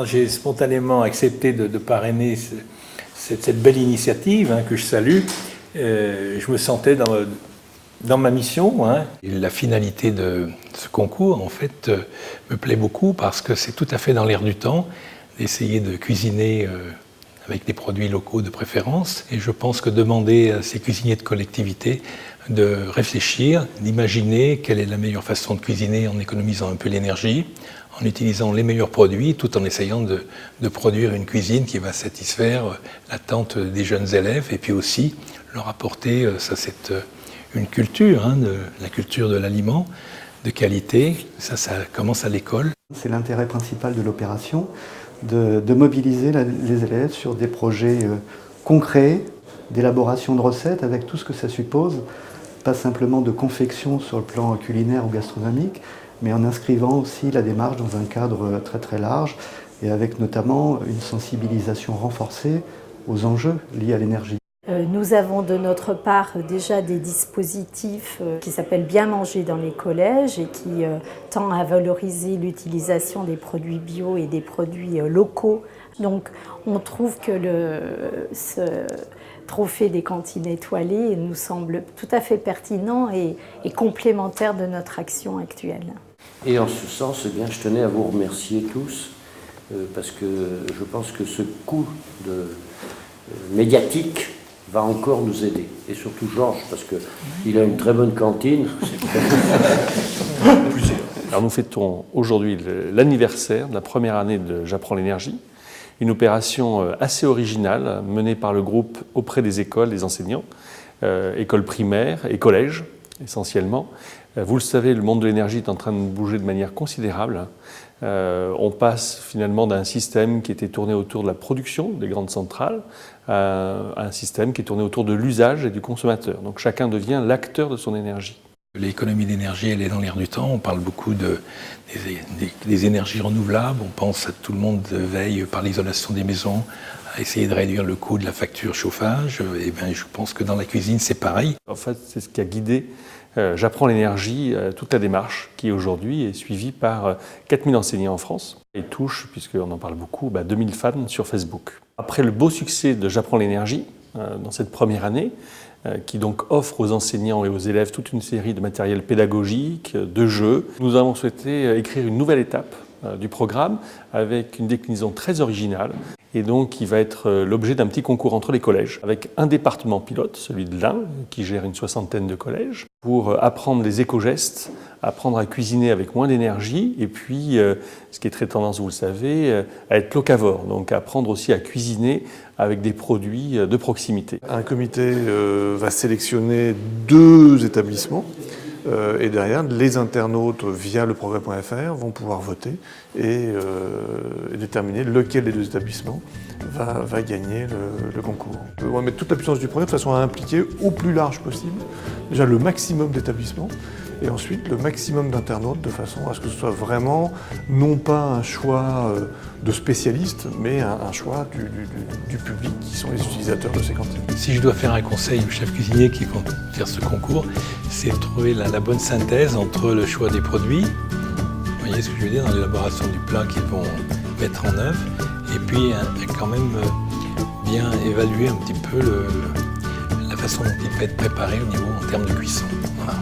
quand j'ai spontanément accepté de parrainer cette belle initiative que je salue, je me sentais dans ma mission. Et la finalité de ce concours, en fait, me plaît beaucoup parce que c'est tout à fait dans l'air du temps d'essayer de cuisiner avec des produits locaux de préférence. Et je pense que demander à ces cuisiniers de collectivité de réfléchir, d'imaginer quelle est la meilleure façon de cuisiner en économisant un peu l'énergie, en utilisant les meilleurs produits, tout en essayant de produire une cuisine qui va satisfaire l'attente des jeunes élèves et puis aussi leur apporter, ça c'est une culture, la culture de l'aliment, de qualité. Ça commence à l'école. C'est l'intérêt principal de l'opération, de mobiliser les élèves sur des projets concrets, d'élaboration de recettes avec tout ce que ça suppose, pas simplement de confection sur le plan culinaire ou gastronomique, mais en inscrivant aussi la démarche dans un cadre très très large et avec notamment une sensibilisation renforcée aux enjeux liés à l'énergie. Nous avons de notre part déjà des dispositifs qui s'appellent Bien manger dans les collèges et qui tendent à valoriser l'utilisation des produits bio et des produits locaux. Donc on trouve que ce trophée des cantines étoilées nous semble tout à fait pertinent et complémentaire de notre action actuelle. Et en ce sens, eh bien, je tenais à vous remercier tous parce que je pense que ce coup médiatique va encore nous aider. Et surtout Georges, parce qu'il a une très bonne cantine. Alors nous fêtons aujourd'hui l'anniversaire de la première année de J'apprends l'énergie, une opération assez originale menée par le groupe auprès des écoles, des enseignants, écoles primaires et collèges essentiellement. Vous le savez, le monde de l'énergie est en train de bouger de manière considérable. On passe finalement d'un système qui était tourné autour de la production des grandes centrales à un système qui est tourné autour de l'usage et du consommateur. Donc chacun devient l'acteur de son énergie. L'économie d'énergie, elle est dans l'air du temps. On parle beaucoup des énergies renouvelables. On pense à tout le monde veille par l'isolation des maisons, à essayer de réduire le coût de la facture chauffage. Et bien, je pense que dans la cuisine, c'est pareil. En fait, c'est ce qui a guidé J'apprends l'énergie, toute la démarche qui aujourd'hui est suivie par 4000 enseignants en France et touche, puisqu'on en parle beaucoup, 2000 fans sur Facebook. Après le beau succès de J'apprends l'énergie dans cette première année, qui donc offre aux enseignants et aux élèves toute une série de matériel pédagogique, de jeux, nous avons souhaité écrire une nouvelle étape du programme avec une déclinaison très originale et donc qui va être l'objet d'un petit concours entre les collèges avec un département pilote, celui de l'Ain, qui gère une 60aine de collèges, pour apprendre les éco-gestes, apprendre à cuisiner avec moins d'énergie et puis, ce qui est très tendance, vous le savez, à être locavore, donc apprendre aussi à cuisiner avec des produits de proximité. Un comité va sélectionner 2 établissements et derrière, les internautes, via le progrès.fr, vont pouvoir voter et déterminer lequel des 2 établissements va gagner le concours. On va mettre toute la puissance du projet de façon à impliquer au plus large possible, déjà le maximum d'établissements, et ensuite le maximum d'internautes de façon à ce que ce soit vraiment non pas un choix de spécialistes, mais un choix du public qui sont les utilisateurs de ces cantines. Si je dois faire un conseil aux chefs cuisiniers qui comptent faire ce concours, c'est de trouver la bonne synthèse entre le choix des produits, vous voyez ce que je veux dire, dans l'élaboration du plat qu'ils vont mettre en œuvre, et puis quand même bien évaluer un petit peu la façon dont il peut être préparé au niveau en termes de cuisson. Voilà.